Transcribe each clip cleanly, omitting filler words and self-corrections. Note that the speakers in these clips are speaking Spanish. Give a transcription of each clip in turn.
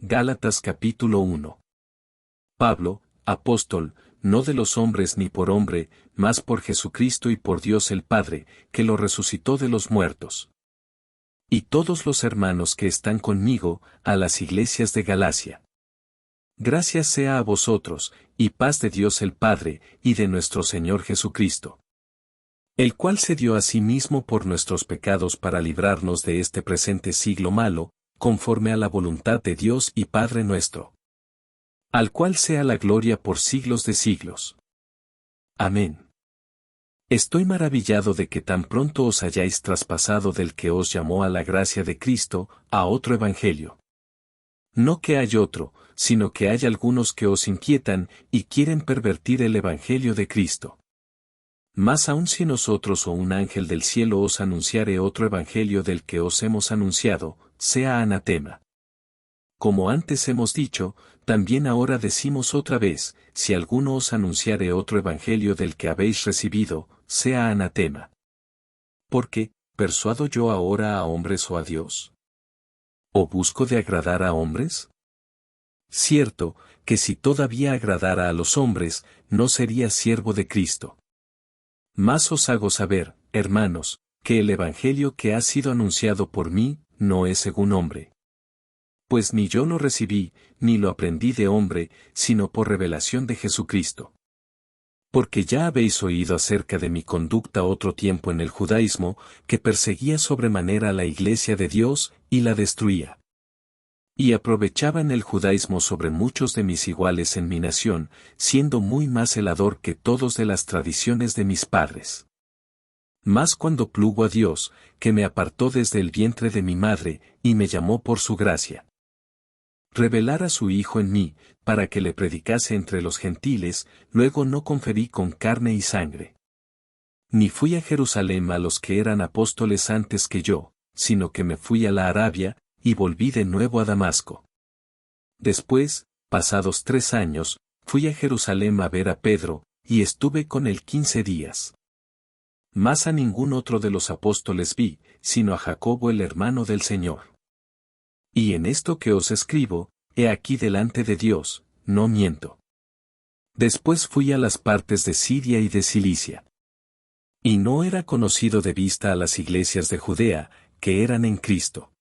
Gálatas capítulo 1. Pablo, apóstol, no de los hombres ni por hombre, mas por Jesucristo y por Dios el Padre, que lo resucitó de los muertos. Y todos los hermanos que están conmigo, a las iglesias de Galacia. Gracias sea a vosotros, y paz de Dios el Padre, y de nuestro Señor Jesucristo. El cual se dio a sí mismo por nuestros pecados para librarnos de este presente siglo malo, conforme a la voluntad de Dios y Padre nuestro. Al cual sea la gloria por siglos de siglos. Amén. Estoy maravillado de que tan pronto os hayáis traspasado del que os llamó a la gracia de Cristo, a otro evangelio. No que hay otro, sino que hay algunos que os inquietan y quieren pervertir el evangelio de Cristo. Más aún si nosotros o un ángel del cielo os anunciare otro evangelio del que os hemos anunciado, sea anatema. Como antes hemos dicho, también ahora decimos otra vez, si alguno os anunciare otro evangelio del que habéis recibido, sea anatema. Porque, ¿persuado yo ahora a hombres o a Dios? ¿O busco de agradar a hombres? Cierto, que si todavía agradara a los hombres, no sería siervo de Cristo. Mas os hago saber, hermanos, que el evangelio que ha sido anunciado por mí, no es según hombre. Pues ni yo lo recibí, ni lo aprendí de hombre, sino por revelación de Jesucristo. Porque ya habéis oído acerca de mi conducta otro tiempo en el judaísmo, que perseguía sobremanera la iglesia de Dios, y la destruía. Y aprovechaba en el judaísmo sobre muchos de mis iguales en mi nación, siendo muy más celador que todos de las tradiciones de mis padres. Mas cuando plugo a Dios, que me apartó desde el vientre de mi madre, y me llamó por su gracia. Revelar a su Hijo en mí, para que le predicase entre los gentiles, luego no conferí con carne y sangre. Ni fui a Jerusalén a los que eran apóstoles antes que yo, sino que me fui a la Arabia, y volví de nuevo a Damasco. Después, pasados 3 años, fui a Jerusalén a ver a Pedro, y estuve con él 15 días. Mas a ningún otro de los apóstoles vi, sino a Jacobo el hermano del Señor. Y en esto que os escribo, he aquí delante de Dios, no miento. Después fui a las partes de Siria y de Cilicia. Y no era conocido de vista a las iglesias de Judea, que eran en Cristo.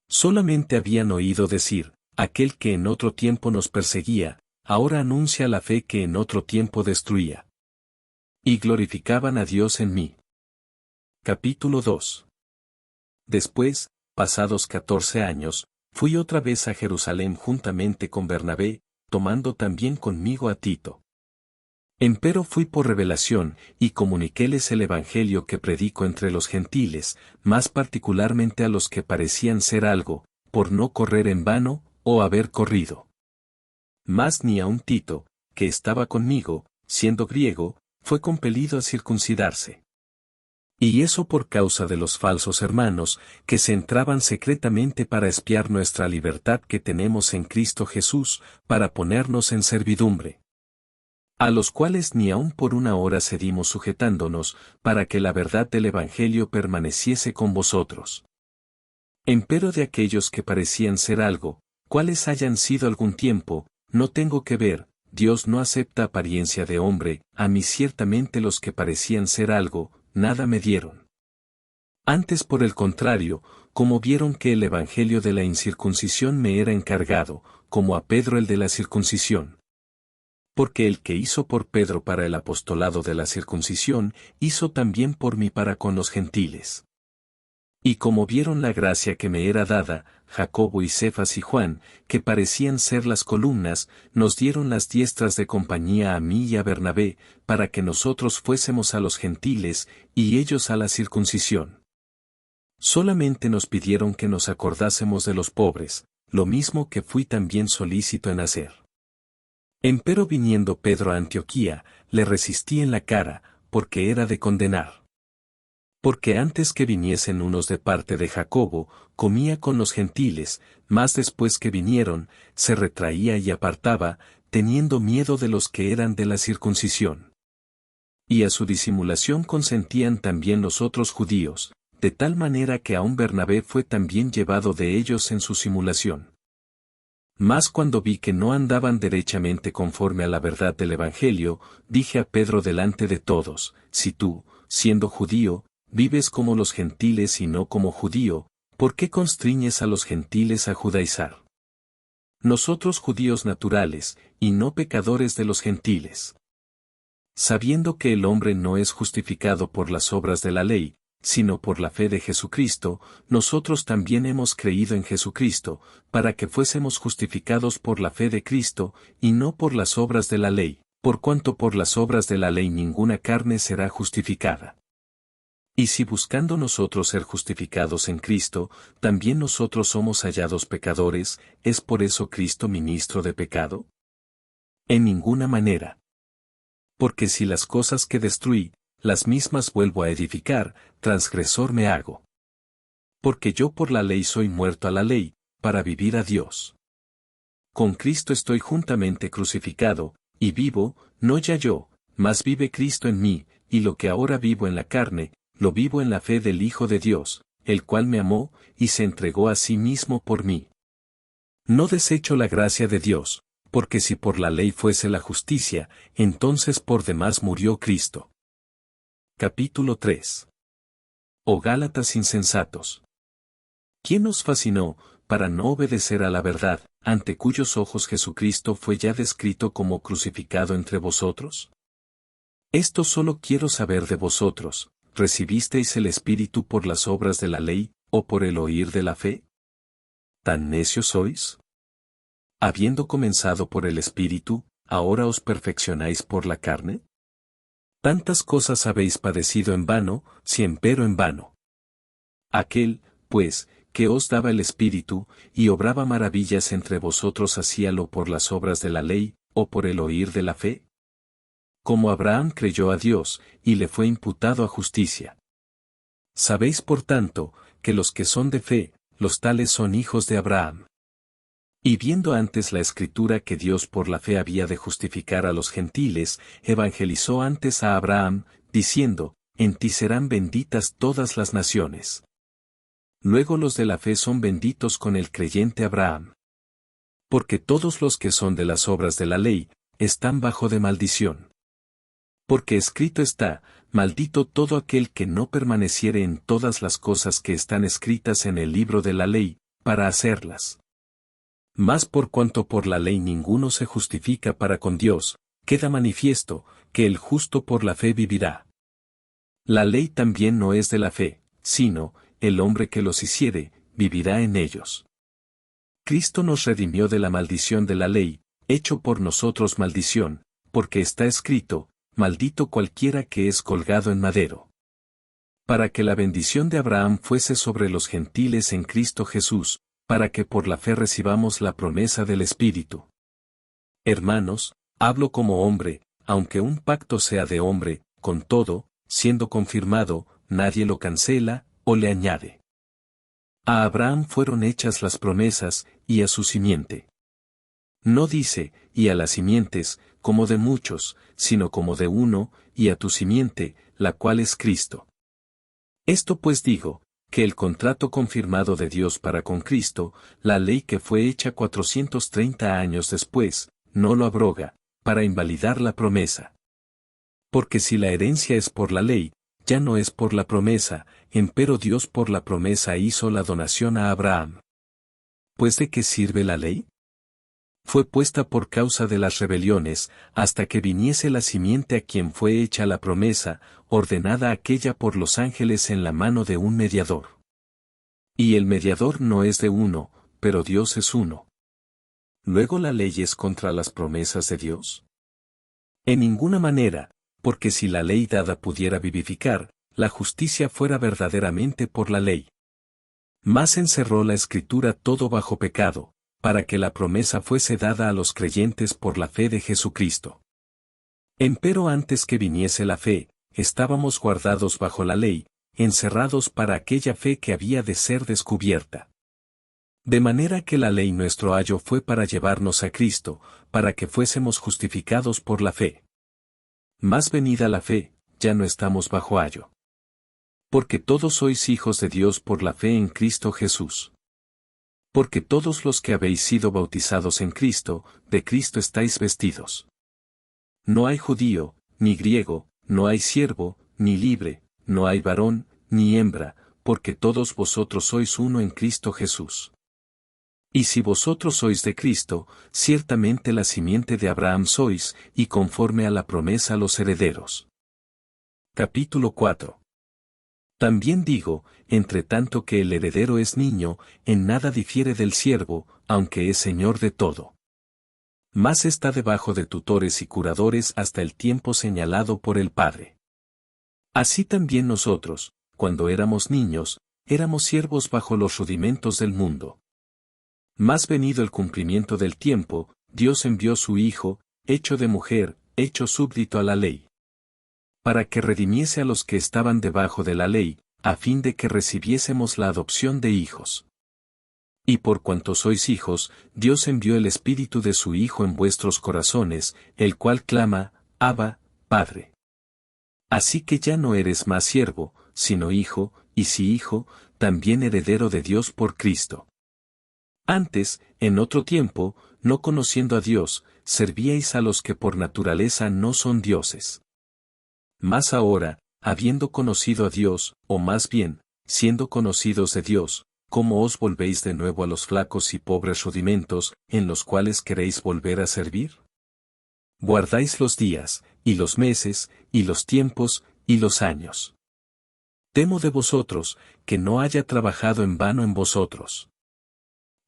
Solamente habían oído decir, aquel que en otro tiempo nos perseguía, ahora anuncia la fe que en otro tiempo destruía. Y glorificaban a Dios en mí. Capítulo 2. Después, pasados 14 años, fui otra vez a Jerusalén juntamente con Bernabé, tomando también conmigo a Tito. Empero fui por revelación, y comuniquéles el evangelio que predico entre los gentiles, más particularmente a los que parecían ser algo, por no correr en vano, o haber corrido. Mas ni aun Tito, que estaba conmigo, siendo griego, fue compelido a circuncidarse. Y eso por causa de los falsos hermanos, que se entraban secretamente para espiar nuestra libertad que tenemos en Cristo Jesús, para ponernos en servidumbre. A los cuales ni aun por una hora cedimos sujetándonos, para que la verdad del Evangelio permaneciese con vosotros. Empero de aquellos que parecían ser algo, cuales hayan sido algún tiempo, no tengo que ver, Dios no acepta apariencia de hombre, a mí ciertamente los que parecían ser algo, nada me dieron. Antes por el contrario, como vieron que el Evangelio de la incircuncisión me era encargado, como a Pedro el de la circuncisión. Porque el que hizo por Pedro para el apostolado de la circuncisión, hizo también por mí para con los gentiles. Y como vieron la gracia que me era dada, Jacobo y Cefas y Juan, que parecían ser las columnas, nos dieron las diestras de compañía a mí y a Bernabé, para que nosotros fuésemos a los gentiles, y ellos a la circuncisión. Solamente nos pidieron que nos acordásemos de los pobres, lo mismo que fui también solícito en hacer. Empero viniendo Pedro a Antioquía, le resistí en la cara, porque era de condenar. Porque antes que viniesen unos de parte de Jacobo, comía con los gentiles, mas después que vinieron, se retraía y apartaba, teniendo miedo de los que eran de la circuncisión. Y a su disimulación consentían también los otros judíos, de tal manera que aun Bernabé fue también llevado de ellos en su simulación. Mas cuando vi que no andaban derechamente conforme a la verdad del Evangelio, dije a Pedro delante de todos, si tú, siendo judío, vives como los gentiles y no como judío, ¿por qué constriñes a los gentiles a judaizar? Nosotros judíos naturales, y no pecadores de los gentiles. Sabiendo que el hombre no es justificado por las obras de la ley, sino por la fe de Jesucristo, nosotros también hemos creído en Jesucristo, para que fuésemos justificados por la fe de Cristo, y no por las obras de la ley, por cuanto por las obras de la ley ninguna carne será justificada. Y si buscando nosotros ser justificados en Cristo, también nosotros somos hallados pecadores, ¿es por eso Cristo ministro de pecado? En ninguna manera. Porque si las cosas que destruí, las mismas vuelvo a edificar, transgresor me hago. Porque yo por la ley soy muerto a la ley, para vivir a Dios. Con Cristo estoy juntamente crucificado, y vivo, no ya yo, mas vive Cristo en mí, y lo que ahora vivo en la carne, lo vivo en la fe del Hijo de Dios, el cual me amó, y se entregó a sí mismo por mí. No desecho la gracia de Dios, porque si por la ley fuese la justicia, entonces por demás murió Cristo. Capítulo 3. Oh Gálatas insensatos. ¿Quién os fascinó, para no obedecer a la verdad, ante cuyos ojos Jesucristo fue ya descrito como crucificado entre vosotros? Esto solo quiero saber de vosotros, ¿recibisteis el Espíritu por las obras de la ley, o por el oír de la fe? ¿Tan necios sois? Habiendo comenzado por el Espíritu, ¿ahora os perfeccionáis por la carne? Tantas cosas habéis padecido en vano, si empero en vano. Aquel, pues, que os daba el Espíritu, y obraba maravillas entre vosotros hacíalo por las obras de la ley, o por el oír de la fe. Como Abraham creyó a Dios, y le fue imputado a justicia. Sabéis por tanto, que los que son de fe, los tales son hijos de Abraham. Y viendo antes la Escritura que Dios por la fe había de justificar a los gentiles, evangelizó antes a Abraham, diciendo, en ti serán benditas todas las naciones. Luego los de la fe son benditos con el creyente Abraham. Porque todos los que son de las obras de la ley, están bajo de maldición. Porque escrito está, maldito todo aquel que no permaneciere en todas las cosas que están escritas en el libro de la ley, para hacerlas. Mas por cuanto por la ley ninguno se justifica para con Dios, queda manifiesto, que el justo por la fe vivirá. La ley también no es de la fe, sino, el hombre que los hiciere, vivirá en ellos. Cristo nos redimió de la maldición de la ley, hecho por nosotros maldición, porque está escrito, maldito cualquiera que es colgado en madero. Para que la bendición de Abraham fuese sobre los gentiles en Cristo Jesús, para que por la fe recibamos la promesa del Espíritu. Hermanos, hablo como hombre, aunque un pacto sea de hombre, con todo, siendo confirmado, nadie lo cancela, o le añade. A Abraham fueron hechas las promesas, y a su simiente. No dice, y a las simientes, como de muchos, sino como de uno, y a tu simiente, la cual es Cristo. Esto pues digo, que el contrato confirmado de Dios para con Cristo, la ley que fue hecha 430 años después, no lo abroga, para invalidar la promesa. Porque si la herencia es por la ley, ya no es por la promesa, empero Dios por la promesa hizo la donación a Abraham. ¿Pues de qué sirve la ley? Fue puesta por causa de las rebeliones, hasta que viniese la simiente a quien fue hecha la promesa, ordenada aquella por los ángeles en la mano de un mediador. Y el mediador no es de uno, pero Dios es uno. ¿Luego la ley es contra las promesas de Dios? En ninguna manera, porque si la ley dada pudiera vivificar, la justicia fuera verdaderamente por la ley. Mas encerró la Escritura todo bajo pecado, para que la promesa fuese dada a los creyentes por la fe de Jesucristo. Empero antes que viniese la fe, estábamos guardados bajo la ley, encerrados para aquella fe que había de ser descubierta. De manera que la ley nuestro ayo fue para llevarnos a Cristo, para que fuésemos justificados por la fe. Mas venida la fe, ya no estamos bajo ayo. Porque todos sois hijos de Dios por la fe en Cristo Jesús. Porque todos los que habéis sido bautizados en Cristo, de Cristo estáis vestidos. No hay judío, ni griego, no hay siervo, ni libre, no hay varón, ni hembra, porque todos vosotros sois uno en Cristo Jesús. Y si vosotros sois de Cristo, ciertamente la simiente de Abraham sois, y conforme a la promesa los herederos. Capítulo 4. También digo, entre tanto que el heredero es niño, en nada difiere del siervo, aunque es señor de todo. Mas está debajo de tutores y curadores hasta el tiempo señalado por el Padre. Así también nosotros, cuando éramos niños, éramos siervos bajo los rudimentos del mundo. Mas venido el cumplimiento del tiempo, Dios envió su Hijo, hecho de mujer, hecho súbdito a la ley, para que redimiese a los que estaban debajo de la ley, a fin de que recibiésemos la adopción de hijos. Y por cuanto sois hijos, Dios envió el Espíritu de su Hijo en vuestros corazones, el cual clama, Abba, Padre. Así que ya no eres más siervo, sino hijo, y si hijo, también heredero de Dios por Cristo. Antes, en otro tiempo, no conociendo a Dios, servíais a los que por naturaleza no son dioses. Mas ahora, habiendo conocido a Dios, o más bien, siendo conocidos de Dios, ¿cómo os volvéis de nuevo a los flacos y pobres rudimentos, en los cuales queréis volver a servir? Guardáis los días, y los meses, y los tiempos, y los años. Temo de vosotros, que no haya trabajado en vano en vosotros.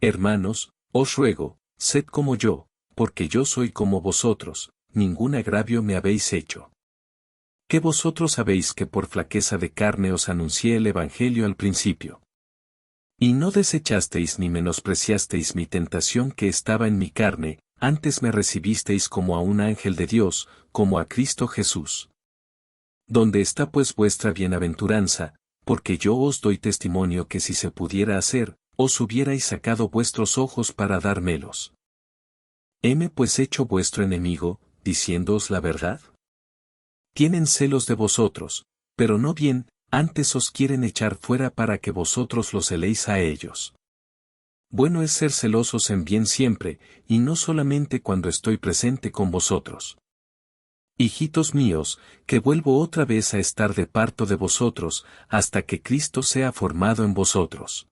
Hermanos, os ruego, sed como yo, porque yo soy como vosotros, ningún agravio me habéis hecho. Que vosotros sabéis que por flaqueza de carne os anuncié el Evangelio al principio. Y no desechasteis ni menospreciasteis mi tentación que estaba en mi carne, antes me recibisteis como a un ángel de Dios, como a Cristo Jesús. ¿Dónde está pues vuestra bienaventuranza? Porque yo os doy testimonio que si se pudiera hacer, os hubierais sacado vuestros ojos para dármelos. ¿Heme pues hecho vuestro enemigo, diciéndoos la verdad? Tienen celos de vosotros, pero no bien, antes os quieren echar fuera para que vosotros los celéis a ellos. Bueno es ser celosos en bien siempre, y no solamente cuando estoy presente con vosotros. Hijitos míos, que vuelvo otra vez a estar de parto de vosotros, hasta que Cristo sea formado en vosotros.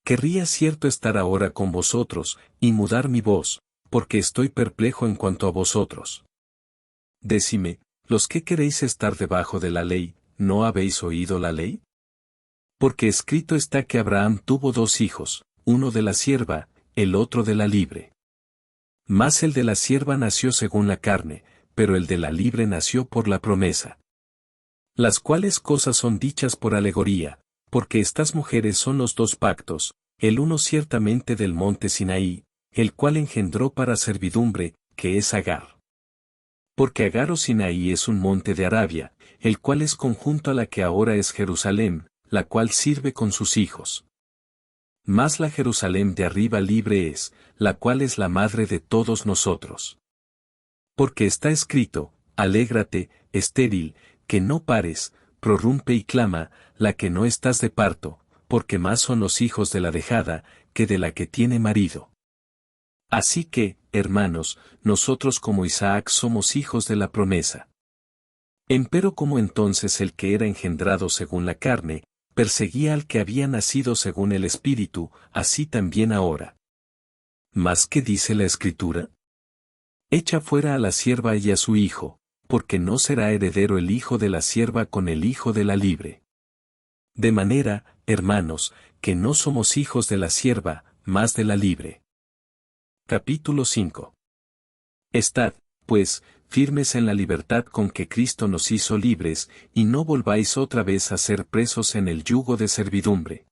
Querría cierto estar ahora con vosotros, y mudar mi voz, porque estoy perplejo en cuanto a vosotros. Decime, los que queréis estar debajo de la ley, ¿no habéis oído la ley? Porque escrito está que Abraham tuvo 2 hijos, uno de la sierva, el otro de la libre. Mas el de la sierva nació según la carne, pero el de la libre nació por la promesa. Las cuales cosas son dichas por alegoría, porque estas mujeres son los 2 pactos, el uno ciertamente del monte Sinaí, el cual engendró para servidumbre, que es Agar. Porque Agar o Sinaí es un monte de Arabia, el cual es conjunto a la que ahora es Jerusalén, la cual sirve con sus hijos. Mas la Jerusalén de arriba libre es, la cual es la madre de todos nosotros. Porque está escrito, alégrate, estéril, que no pares, prorrumpe y clama, la que no estás de parto, porque más son los hijos de la dejada, que de la que tiene marido. Así que, hermanos, nosotros como Isaac somos hijos de la promesa. Empero como entonces el que era engendrado según la carne, perseguía al que había nacido según el Espíritu, así también ahora. ¿Mas qué dice la Escritura? Echa fuera a la sierva y a su hijo, porque no será heredero el hijo de la sierva con el hijo de la libre. De manera, hermanos, que no somos hijos de la sierva, mas de la libre. Capítulo 5. Estad, pues, firmes en la libertad con que Cristo nos hizo libres, y no volváis otra vez a ser presos en el yugo de servidumbre.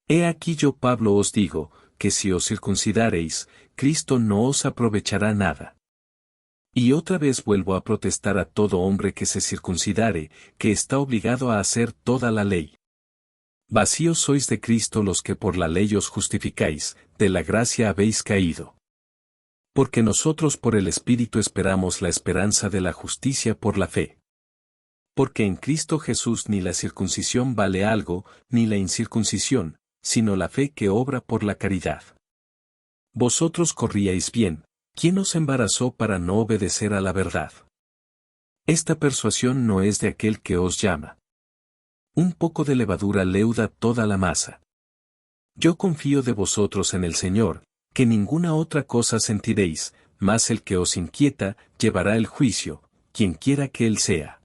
He aquí yo Pablo os digo, que si os circuncidareis, Cristo no os aprovechará nada. Y otra vez vuelvo a protestar a todo hombre que se circuncidare, que está obligado a hacer toda la ley. Vacíos sois de Cristo los que por la ley os justificáis, de la gracia habéis caído. Porque nosotros por el Espíritu esperamos la esperanza de la justicia por la fe. Porque en Cristo Jesús ni la circuncisión vale algo, ni la incircuncisión, sino la fe que obra por la caridad. Vosotros corríais bien, ¿quién os embarazó para no obedecer a la verdad? Esta persuasión no es de aquel que os llama. Un poco de levadura leuda toda la masa. Yo confío de vosotros en el Señor, que ninguna otra cosa sentiréis, mas el que os inquieta, llevará el juicio, quien quiera que él sea.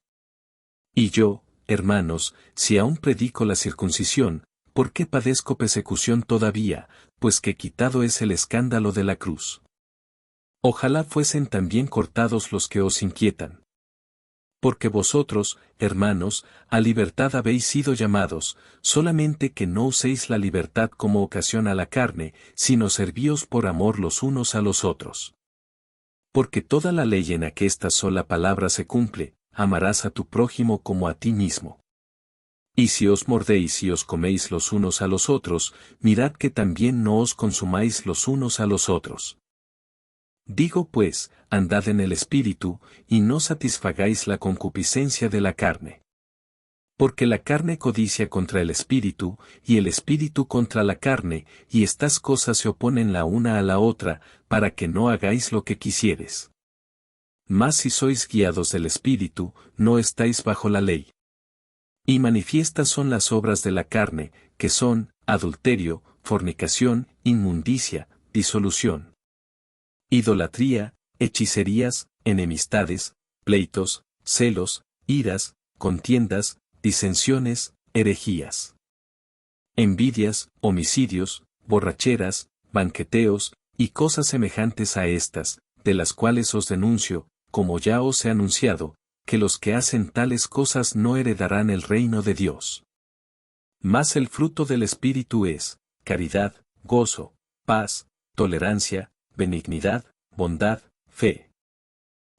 Y yo, hermanos, si aún predico la circuncisión, ¿por qué padezco persecución todavía? Pues que quitado es el escándalo de la cruz. Ojalá fuesen también cortados los que os inquietan. Porque vosotros, hermanos, a libertad habéis sido llamados, solamente que no uséis la libertad como ocasión a la carne, sino servíos por amor los unos a los otros. Porque toda la ley en aquesta sola palabra se cumple, amarás a tu prójimo como a ti mismo. Y si os mordéis y os coméis los unos a los otros, mirad que también no os consumáis los unos a los otros. Digo pues, andad en el Espíritu, y no satisfagáis la concupiscencia de la carne. Porque la carne codicia contra el Espíritu, y el Espíritu contra la carne, y estas cosas se oponen la una a la otra, para que no hagáis lo que quisieres. Mas si sois guiados del Espíritu, no estáis bajo la ley. Y manifiestas son las obras de la carne, que son, adulterio, fornicación, inmundicia, disolución, idolatría, hechicerías, enemistades, pleitos, celos, iras, contiendas, disensiones, herejías, envidias, homicidios, borracheras, banqueteos, y cosas semejantes a estas, de las cuales os denuncio, como ya os he anunciado, que los que hacen tales cosas no heredarán el reino de Dios. Mas el fruto del Espíritu es, caridad, gozo, paz, tolerancia, benignidad, bondad, fe,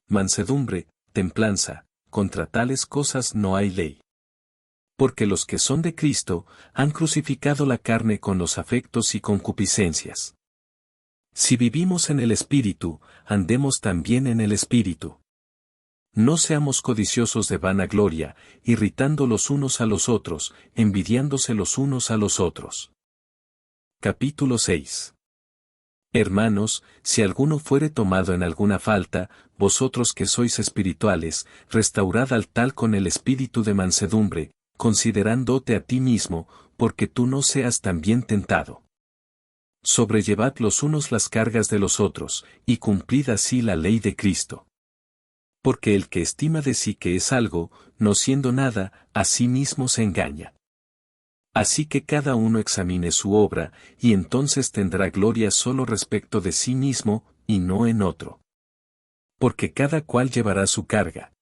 mansedumbre, templanza, contra tales cosas no hay ley. Porque los que son de Cristo, han crucificado la carne con los afectos y concupiscencias. Si vivimos en el Espíritu, andemos también en el Espíritu. No seamos codiciosos de vanagloria, irritando los unos a los otros, envidiándose los unos a los otros. Capítulo 6. Hermanos, si alguno fuere tomado en alguna falta, vosotros que sois espirituales, restaurad al tal con el espíritu de mansedumbre, considerándote a ti mismo, porque tú no seas también tentado. Sobrellevad los unos las cargas de los otros, y cumplid así la ley de Cristo. Porque el que estima de sí que es algo, no siendo nada, a sí mismo se engaña. Así que cada uno examine su obra, y entonces tendrá gloria solo respecto de sí mismo, y no en otro. Porque cada cual llevará su carga.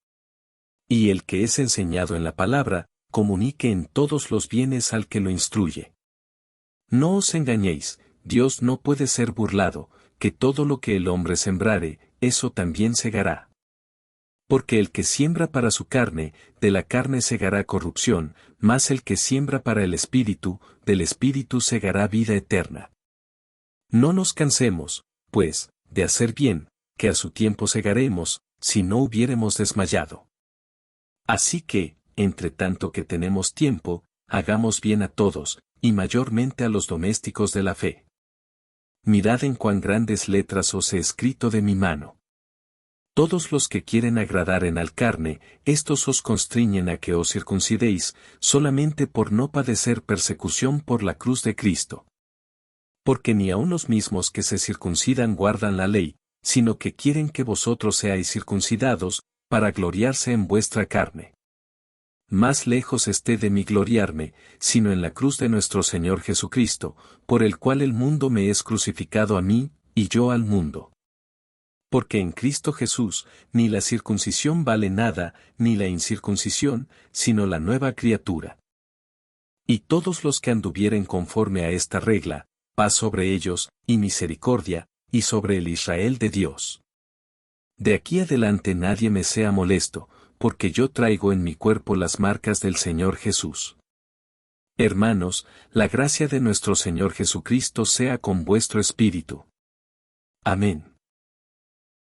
Y el que es enseñado en la palabra, comunique en todos los bienes al que lo instruye. No os engañéis, Dios no puede ser burlado, que todo lo que el hombre sembrare, eso también segará. Porque el que siembra para su carne, de la carne segará corrupción, mas el que siembra para el Espíritu, del Espíritu segará vida eterna. No nos cansemos, pues, de hacer bien, que a su tiempo segaremos, si no hubiéremos desmayado. Así que, entre tanto que tenemos tiempo, hagamos bien a todos, y mayormente a los domésticos de la fe. Mirad en cuán grandes letras os he escrito de mi mano. Todos los que quieren agradar en al carne, estos os constriñen a que os circuncidéis, solamente por no padecer persecución por la cruz de Cristo. Porque ni aun los mismos que se circuncidan guardan la ley, sino que quieren que vosotros seáis circuncidados, para gloriarse en vuestra carne. Más lejos esté de mí gloriarme, sino en la cruz de nuestro Señor Jesucristo, por el cual el mundo me es crucificado a mí, y yo al mundo. Porque en Cristo Jesús, ni la circuncisión vale nada, ni la incircuncisión, sino la nueva criatura. Y todos los que anduvieren conforme a esta regla, paz sobre ellos, y misericordia, y sobre el Israel de Dios. De aquí adelante nadie me sea molesto, porque yo traigo en mi cuerpo las marcas del Señor Jesús. Hermanos, la gracia de nuestro Señor Jesucristo sea con vuestro espíritu. Amén.